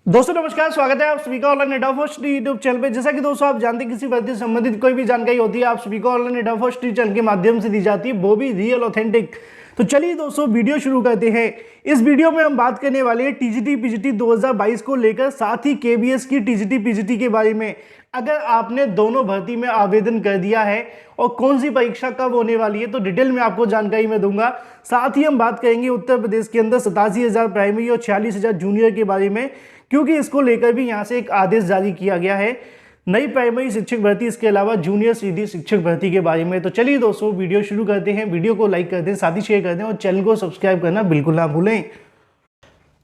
दोस्तों नमस्कार, स्वागत है आप सभी का ऑनलाइन एडा फर्स्ट यूट्यूब चैनल पे। जैसा कि दोस्तों आप जानते हैं किसी भर्ती से संबंधित कोई भी जानकारी होती है आप सभी को ऑनलाइन एडा फर्स्ट चैनल के माध्यम से दी जाती है, वो भी रियल ऑथेंटिक। तो चलिए दोस्तों वीडियो शुरू करते हैं। इस वीडियो में हम बात करने वाले हैं टीजीटी पीजीटी 2022 को लेकर, साथ ही केवीएस की टीजीटी पीजीटी के बारे में। अगर आपने दोनों भर्ती में आवेदन कर दिया है और कौन सी परीक्षा कब होने वाली है तो डिटेल में आपको जानकारी मैं दूंगा। साथ ही हम बात करेंगे उत्तर प्रदेश के अंदर 87,000 प्राइमरी और 46,000 जूनियर के बारे में, क्योंकि इसको लेकर भी यहाँ से एक आदेश जारी किया गया है नई प्राइमरी शिक्षक भर्ती, इसके अलावा जूनियर सीधी शिक्षक भर्ती के बारे में। तो चलिए दोस्तों वीडियो शुरू करते हैं। वीडियो को लाइक कर दें, साथ ही शेयर कर दें और चैनल को सब्सक्राइब करना बिल्कुल ना भूलें।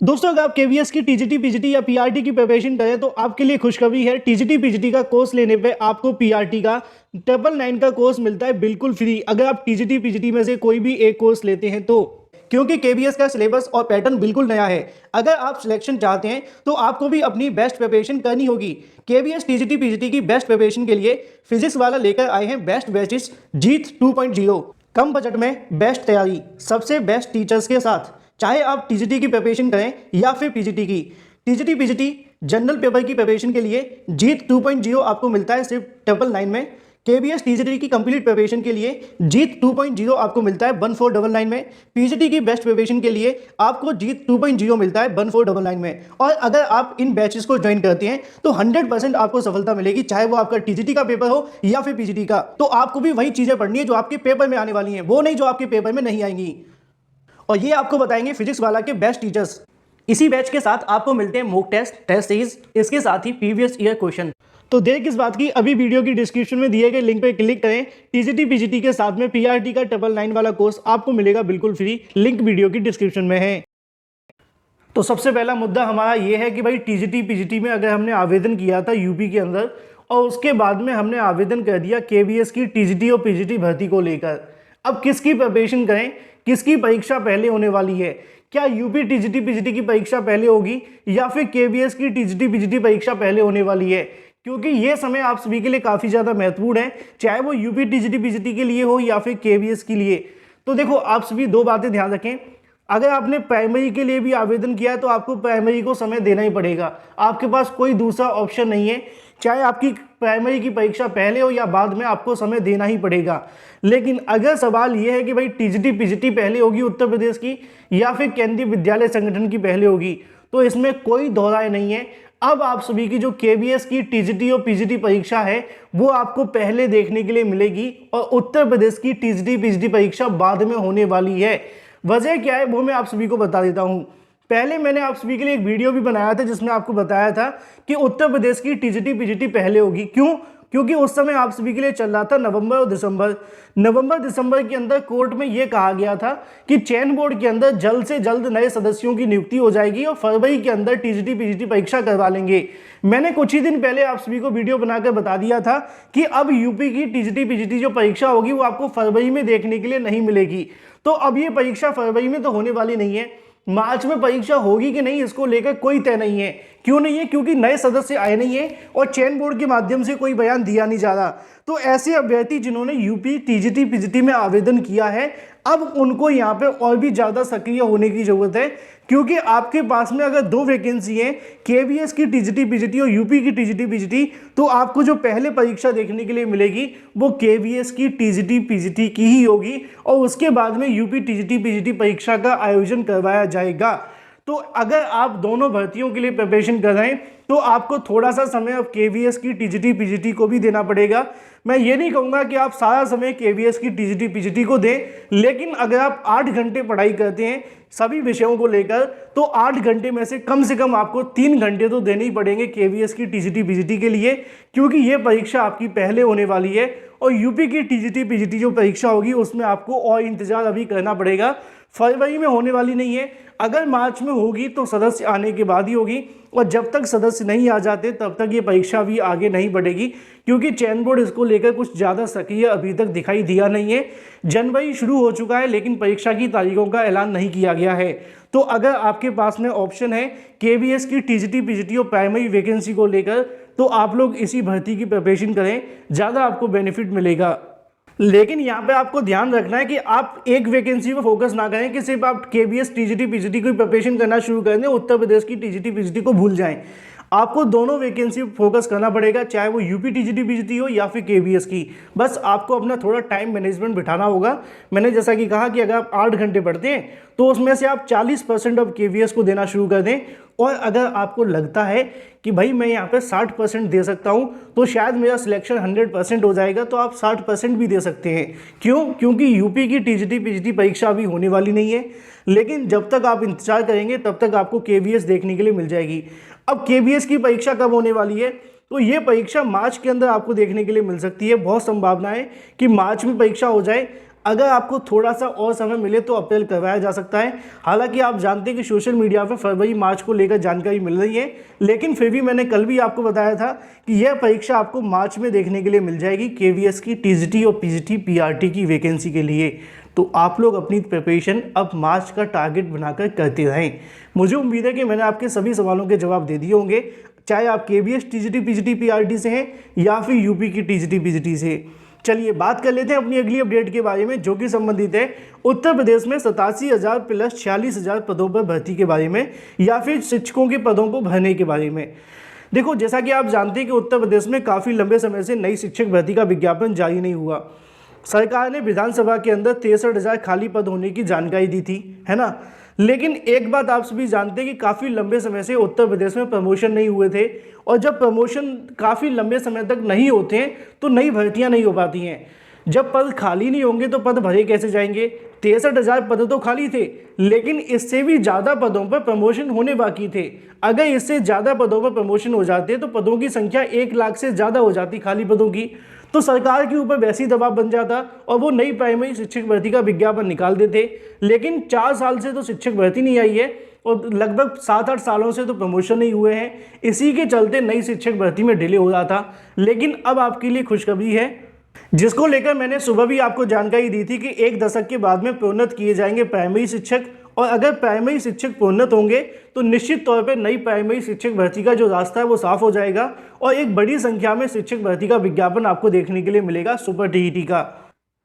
दोस्तों अगर आप केवीएस की टीजीटी पीजीटी या पीआरटी की प्रिपरेशन करें तो आपके लिए खुशखबरी है। टीजीटी पीजीटी का कोर्स लेने पे आपको पीआरटी का 999 का कोर्स मिलता है बिल्कुल फ्री, अगर आप टीजीटी पीजीटी में से कोई भी एक कोर्स लेते हैं तो। क्योंकि केवीएस का सिलेबस और पैटर्न बिल्कुल नया है। अगर आप सिलेक्शन चाहते हैं तो आपको भी अपनी बेस्ट प्रिपरेशन करनी होगी। केवीएस टीजीटी पीजीटी की बेस्ट प्रिपरेशन के लिए फिजिक्स वाला लेकर आए हैं बेस्ट बैचेस जीत 2.0। कम बजट में बेस्ट तैयारी, सबसे बेस्ट टीचर्स के साथ। चाहे आप टीजीटी की प्रिपरेशन करें या फिर पीजीटी की। टीजीटी पीजीटी जनरल पेपर की प्रिपरेशन के लिए जीत 2.0 आपको मिलता है सिर्फ 999 में। केवीएस टीजीटी की कंप्लीट प्रिपरेशन के लिए जीत 2.0 आपको मिलता है 1499 में। पीजीटी की बेस्ट प्रिपरेशन के लिए आपको जीत 2.0 मिलता है 1499 में। और अगर आप इन बैचेस को ज्वाइन करते हैं तो 100% आपको सफलता मिलेगी, चाहे वो आपका टीजीटी का पेपर हो या फिर पीजीटी का। तो आपको भी वही चीजें पढ़नी है जो आपके पेपर में आने वाली हैं, वो नहीं जो आपके पेपर में नहीं आएंगी। और ये आपको बताएंगे फिजिक्स वाला के बेस्ट टीचर्स। इसी बैच के साथ आपको मिलते हैं मॉक टेस्ट, टेस्ट सीरीज, इसके साथ ही प्रीवियस ईयर क्वेश्चन। तो देर किस बात की, अभी वीडियो की डिस्क्रिप्शन में दिए गए लिंक पे क्लिक करें। टीजीटी पीजीटी के साथ में पीआरटी का 999 वाला कोर्स आपको मिलेगा बिल्कुल फ्री, लिंक वीडियो की डिस्क्रिप्शन में है। तो सबसे पहला मुद्दा हमारा ये है कि भाई टीजीटी पीजीटी में अगर हमने आवेदन किया था यूपी के अंदर और उसके बाद में हमने आवेदन कर दिया केवीएस की टीजीटी और पीजीटी भर्ती को लेकर, अब किसकी प्रिपरेशन करें, किसकी परीक्षा पहले होने वाली है? क्या यूपी टीजीटी पीजीटी की परीक्षा पहले होगी या फिर केवीएस की टीजीटी पीजीटी परीक्षा पहले होने वाली है? क्योंकि ये समय आप सभी के लिए काफ़ी ज़्यादा महत्वपूर्ण है, चाहे वो यूपी टीजीटी पीजीटी के लिए हो या फिर केवीएस के लिए। तो देखो आप सभी दो बातें ध्यान रखें। अगर आपने प्राइमरी के लिए भी आवेदन किया है तो आपको प्राइमरी को समय देना ही पड़ेगा, आपके पास कोई दूसरा ऑप्शन नहीं है। चाहे आपकी प्राइमरी की परीक्षा पहले हो या बाद में, आपको समय देना ही पड़ेगा। लेकिन अगर सवाल यह है कि भाई टीजीटी पीजीटी पहले होगी उत्तर प्रदेश की या फिर केंद्रीय विद्यालय संगठन की पहले होगी, तो इसमें कोई दोहराए नहीं है। अब आप सभी की जो केवीएस की टीजीटी और पीजीटी परीक्षा है वो आपको पहले देखने के लिए मिलेगी और उत्तर प्रदेश की टीजीटी पीजीटी परीक्षा बाद में होने वाली है। वजह क्या है वो मैं आप सभी को बता देता हूं। पहले मैंने आप सभी के लिए एक वीडियो भी बनाया था जिसमें आपको बताया था कि उत्तर प्रदेश की टीजीटी पीजीटी पहले होगी। क्यों? क्योंकि उस समय आप सभी के लिए चल रहा था नवंबर और दिसंबर। नवंबर दिसंबर के अंदर कोर्ट में यह कहा गया था कि चयन बोर्ड के अंदर जल्द से जल्द नए सदस्यों की नियुक्ति हो जाएगी और फरवरी के अंदर टीजीटी पीजीटी परीक्षा करवा लेंगे। मैंने कुछ ही दिन पहले आप सभी को वीडियो बनाकर बता दिया था कि अब यूपी की टीजीटी पीजीटी जो परीक्षा होगी वो आपको फरवरी में देखने के लिए नहीं मिलेगी। तो अब ये परीक्षा फरवरी में तो होने वाली नहीं है, मार्च में परीक्षा होगी कि नहीं इसको लेकर कोई तय नहीं है। क्यों नहीं है? क्योंकि नए सदस्य आए नहीं है और चयन बोर्ड के माध्यम से कोई बयान दिया नहीं जा रहा। तो ऐसे अभ्यर्थी जिन्होंने यूपी टीजीटी पीजीटी में आवेदन किया है अब उनको यहाँ पे और भी ज़्यादा सक्रिय होने की जरूरत है, क्योंकि आपके पास में अगर दो वैकेंसी हैं केवीएस की टीजीटी पीजीटी और यूपी की टीजीटी पीजीटी, तो आपको जो पहले परीक्षा देखने के लिए मिलेगी वो केवीएस की टीजीटी पीजीटी की ही होगी और उसके बाद में यूपी टीजीटी पीजीटी परीक्षा का आयोजन करवाया जाएगा। तो अगर आप दोनों भर्तियों के लिए प्रिपरेशन कर रहे हैं तो आपको थोड़ा सा समय अब केवीएस की टीजीटी पीजीटी को भी देना पड़ेगा। मैं ये नहीं कहूँगा कि आप सारा समय केवीएस की टीजीटी पीजीटी को दें, लेकिन अगर आप 8 घंटे पढ़ाई करते हैं सभी विषयों को लेकर तो 8 घंटे में से कम आपको 3 घंटे तो देने ही पड़ेंगे केवीएस की टीजीटी पीजीटी के लिए, क्योंकि ये परीक्षा आपकी पहले होने वाली है। और यूपी की टीजीटी पीजीटी जो परीक्षा होगी उसमें आपको और इंतजार अभी करना पड़ेगा, फरवरी में होने वाली नहीं है। अगर मार्च में होगी तो सदस्य आने के बाद ही होगी और जब तक सदस्य नहीं आ जाते तब तक ये परीक्षा भी आगे नहीं बढ़ेगी, क्योंकि चयन बोर्ड इसको लेकर कुछ ज़्यादा सक्रिय अभी तक दिखाई दिया नहीं है। जनवरी शुरू हो चुका है लेकिन परीक्षा की तारीखों का ऐलान नहीं किया गया है। तो अगर आपके पास में ऑप्शन है केवीएस की टीजीटी पीजीटी और प्राइमरी वैकेंसी को लेकर तो आप लोग इसी भर्ती की प्रिपरेशन करें, ज़्यादा आपको बेनिफिट मिलेगा। लेकिन यहाँ पे आपको ध्यान रखना है कि आप एक वैकेंसी पे फोकस ना करें कि सिर्फ आप केबीएस टीजीटी पीजीटी की प्रिपरेशन करना शुरू कर दें, उत्तर प्रदेश की टीजीटी पीजीटी को भूल जाएं। आपको दोनों वैकेंसी पे फोकस करना पड़ेगा, चाहे वो यूपी टीजीटी पीजीटी हो या फिर केबीएस की। बस आपको अपना थोड़ा टाइम मैनेजमेंट बिठाना होगा। मैंने जैसा कि कहा कि अगर आप 8 घंटे पढ़ते हैं तो उसमें से आप 40% ऑफ केबीएस को देना शुरू कर दें। और अगर आपको लगता है कि भाई मैं यहाँ पे 60% दे सकता हूँ तो शायद मेरा सिलेक्शन 100% हो जाएगा, तो आप 60% भी दे सकते हैं। क्यों? क्योंकि यूपी की टीजीटी पीजीटी परीक्षा अभी होने वाली नहीं है, लेकिन जब तक आप इंतजार करेंगे तब तक आपको केबीएस देखने के लिए मिल जाएगी। अब केबीएस की परीक्षा कब होने वाली है? तो ये परीक्षा मार्च के अंदर आपको देखने के लिए मिल सकती है। बहुत संभावना है कि मार्च में परीक्षा हो जाए। अगर आपको थोड़ा सा और समय मिले तो अप्रैल करवाया जा सकता है। हालांकि आप जानते हैं कि सोशल मीडिया पर फरवरी मार्च को लेकर जानकारी मिल रही है, लेकिन फिर भी मैंने कल भी आपको बताया था कि यह परीक्षा आपको मार्च में देखने के लिए मिल जाएगी, केवीएस की टीजीटी और पीजीटी पीआरटी की वैकेंसी के लिए। तो आप लोग अपनी प्रिपरेशन अब मार्च का टारगेट बनाकर करते रहें। मुझे उम्मीद है कि मैंने आपके सभी सवालों के जवाब दे दिए होंगे, चाहे आप केवीएस टीजीटी पीजीटी पीआरटी से हैं या फिर यूपी की टीजीटी पीजीटी से। चलिए बात कर लेते हैं अपनी अगली अपडेट के बारे में, जो कि संबंधित है उत्तर प्रदेश में 87,000 प्लस 46,000 पदों पर भर्ती के बारे में या फिर शिक्षकों के पदों को भरने के बारे में। देखो, जैसा कि आप जानते हैं कि उत्तर प्रदेश में काफ़ी लंबे समय से नई शिक्षक भर्ती का विज्ञापन जारी नहीं हुआ। सरकार ने विधानसभा के अंदर 63,000 खाली पद होने की जानकारी दी थी, है ना। लेकिन एक बात आप सभी जानते हैं कि काफ़ी लंबे समय से उत्तर प्रदेश में प्रमोशन नहीं हुए थे, और जब प्रमोशन काफ़ी लंबे समय तक नहीं होते हैं तो नई भर्तियां नहीं हो पाती हैं। जब पद खाली नहीं होंगे तो पद भरे कैसे जाएंगे? 63,000 पद तो खाली थे, लेकिन इससे भी ज़्यादा पदों पर प्रमोशन होने बाकी थे। अगर इससे ज़्यादा पदों पर प्रमोशन हो जाते तो पदों की संख्या 1 लाख से ज़्यादा हो जाती खाली पदों की, तो सरकार के ऊपर वैसी दबाव बन जाता और वो नई प्राइमरी शिक्षक भर्ती का विज्ञापन निकाल देते। लेकिन 4 साल से तो शिक्षक भर्ती नहीं आई है और लगभग 7-8 सालों से तो प्रमोशन नहीं हुए हैं। इसी के चलते नई शिक्षक भर्ती में डिले हो रहा था। लेकिन अब आपके लिए खुशखबरी है, जिसको लेकर मैंने सुबह भी आपको जानकारी दी थी कि 1 दशक के बाद में प्रोन्नत किए जाएंगे प्राइमरी शिक्षक, और अगर प्राइमरी शिक्षक प्रोन्नत होंगे तो निश्चित तौर पर नई प्राइमरी शिक्षक भर्ती का जो रास्ता है वो साफ हो जाएगा और एक बड़ी संख्या में शिक्षक भर्ती का विज्ञापन आपको देखने के लिए मिलेगा सुपर टीईटी का।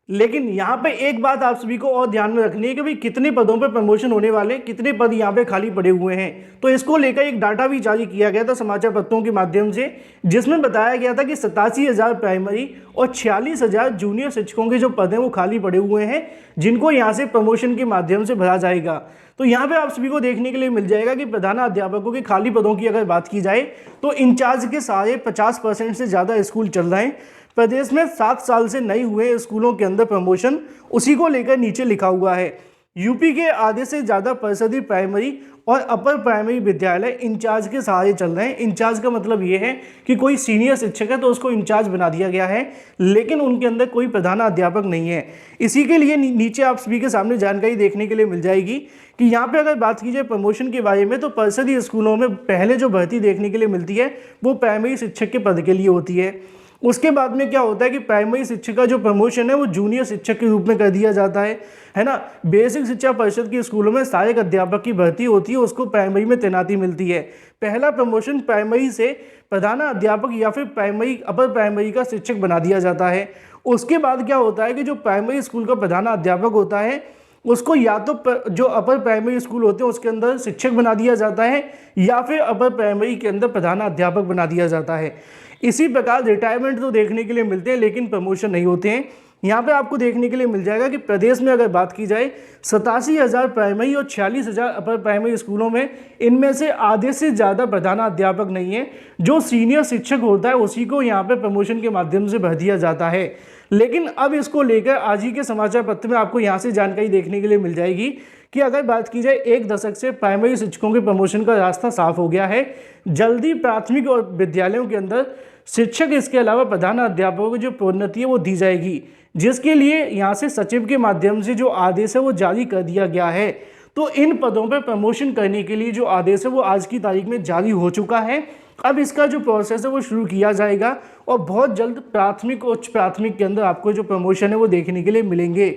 लेकिन यहाँ पे एक बात आप सभी को और ध्यान में रखनी है कि भाई कितने पदों पे प्रमोशन होने वाले, कितने पद यहाँ पे खाली पड़े हुए हैं। तो इसको लेकर एक डाटा भी जारी किया गया था समाचार पत्रों के माध्यम से, जिसमें बताया गया था कि 87,000 प्राइमरी और 46,000 जूनियर शिक्षकों के जो पद हैं वो खाली पड़े हुए हैं, जिनको यहाँ से प्रमोशन के माध्यम से भरा जाएगा। तो यहाँ पे आप सभी को देखने के लिए मिल जाएगा कि प्रधानाध्यापकों के खाली पदों की अगर बात की जाए तो इंचार्ज के सारे 50% से ज़्यादा स्कूल चल रहे हैं। प्रदेश में 7 साल से नहीं हुए स्कूलों के अंदर प्रमोशन, उसी को लेकर नीचे लिखा हुआ है। यूपी के आधे से ज़्यादा परिषदीय प्राइमरी और अपर प्राइमरी विद्यालय इंचार्ज के सहारे चल रहे हैं। इंचार्ज का मतलब ये है कि कोई सीनियर शिक्षक है तो उसको इंचार्ज बना दिया गया है, लेकिन उनके अंदर कोई प्रधानाध्यापक नहीं है। इसी के लिए नीचे आप सभी के सामने जानकारी देखने के लिए मिल जाएगी कि यहाँ पे अगर बात की जाए प्रमोशन के बारे में तो परिषदीय स्कूलों में पहले जो भर्ती देखने के लिए मिलती है वो प्राइमरी शिक्षक के पद के लिए होती है। उसके बाद में क्या होता है कि प्राइमरी शिक्षक का जो प्रमोशन है वो जूनियर शिक्षक के रूप में कर दिया जाता है ना। बेसिक शिक्षा परिषद के स्कूलों में सहायक अध्यापक की भर्ती होती है, उसको प्राइमरी में तैनाती मिलती है। पहला प्रमोशन प्राइमरी से प्रधानाध्यापक या फिर प्राइमरी अपर प्राइमरी का शिक्षक बना दिया जाता है। उसके बाद क्या होता है कि जो प्राइमरी स्कूल का प्रधानाध्यापक होता है उसको या तो जो अपर प्राइमरी स्कूल होते हैं उसके अंदर शिक्षक बना दिया जाता है या फिर अपर प्राइमरी के अंदर प्रधानाध्यापक बना दिया जाता है। इसी प्रकार रिटायरमेंट तो देखने के लिए मिलते हैं लेकिन प्रमोशन नहीं होते हैं। यहाँ पे आपको देखने के लिए मिल जाएगा कि प्रदेश में अगर बात की जाए 87,000 प्राइमरी और 46,000 अपर प्राइमरी स्कूलों में इनमें से आधे से ज़्यादा प्रधानाध्यापक नहीं है। जो सीनियर शिक्षक होता है उसी को यहाँ पे प्रमोशन के माध्यम से भर दिया जाता है। लेकिन अब इसको लेकर आज ही के समाचार पत्र में आपको यहाँ से जानकारी देखने के लिए मिल जाएगी कि अगर बात की जाए 1 दशक से प्राइमरी शिक्षकों के प्रमोशन का रास्ता साफ हो गया है। जल्दी प्राथमिक और विद्यालयों के अंदर शिक्षक इसके अलावा प्रधानाध्यापकों की जो प्रोन्नति है वो दी जाएगी, जिसके लिए यहाँ से सचिव के माध्यम से जो आदेश है वो जारी कर दिया गया है। तो इन पदों पर प्रमोशन करने के लिए जो आदेश है वो आज की तारीख में जारी हो चुका है। अब इसका जो प्रोसेस है वो शुरू किया जाएगा और बहुत जल्द प्राथमिक और उच्च प्राथमिक के अंदर आपको जो प्रमोशन है वो देखने के लिए मिलेंगे।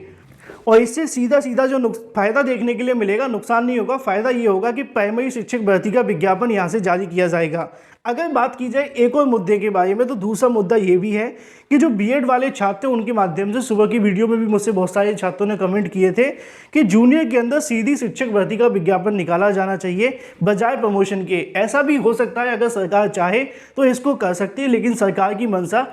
और इससे सीधा सीधा जो फायदा देखने के लिए मिलेगा, नुकसान नहीं होगा, फायदा ये होगा कि प्राइमरी शिक्षक भर्ती का विज्ञापन यहाँ से जारी किया जाएगा। अगर बात की जाए एक और मुद्दे के बारे में, तो दूसरा मुद्दा ये भी है कि जो बीएड वाले छात्र हैं उनके माध्यम से सुबह की वीडियो में भी मुझसे बहुत सारे छात्रों ने कमेंट किए थे कि जूनियर के अंदर सीधी शिक्षक भर्ती का विज्ञापन निकाला जाना चाहिए बजाय प्रमोशन के। ऐसा भी हो सकता है, अगर सरकार चाहे तो इसको कर सकती है, लेकिन सरकार की मंशा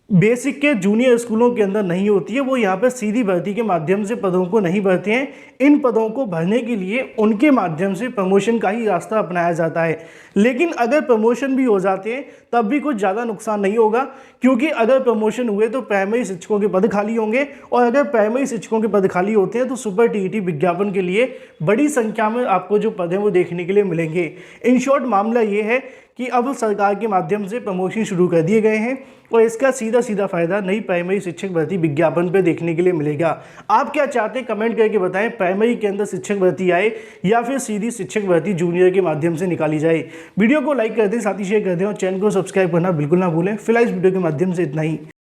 बेसिक के जूनियर स्कूलों के अंदर नहीं होती है। वो यहाँ पर सीधी भर्ती के माध्यम से पदों को नहीं भरते हैं। इन पदों को भरने के लिए उनके माध्यम से प्रमोशन का ही रास्ता अपनाया जाता है। लेकिन अगर प्रमोशन भी हो जाते हैं तब भी कुछ ज़्यादा नुकसान नहीं होगा, क्योंकि अगर प्रमोशन हुए तो प्राइमरी शिक्षकों के पद खाली होंगे, और अगर प्राइमरी शिक्षकों के पद खाली होते हैं तो सुपर टीईटी विज्ञापन के लिए बड़ी संख्या में आपको जो पद हैं वो देखने के लिए मिलेंगे। इन शॉर्ट मामला ये है कि अब सरकार के माध्यम से प्रमोशन शुरू कर दिए गए हैं और इसका सीधा सीधा फायदा नई प्राइमरी शिक्षक भर्ती विज्ञापन पे देखने के लिए मिलेगा। आप क्या चाहते हैं कमेंट करके बताएं, प्राइमरी के अंदर शिक्षक भर्ती आए या फिर सीधी शिक्षक भर्ती जूनियर के माध्यम से निकाली जाए। वीडियो को लाइक कर दें, साथ ही शेयर कर दें और चैनल को सब्सक्राइब करना बिल्कुल ना भूलें। फिलहाल इस वीडियो के माध्यम से इतना ही।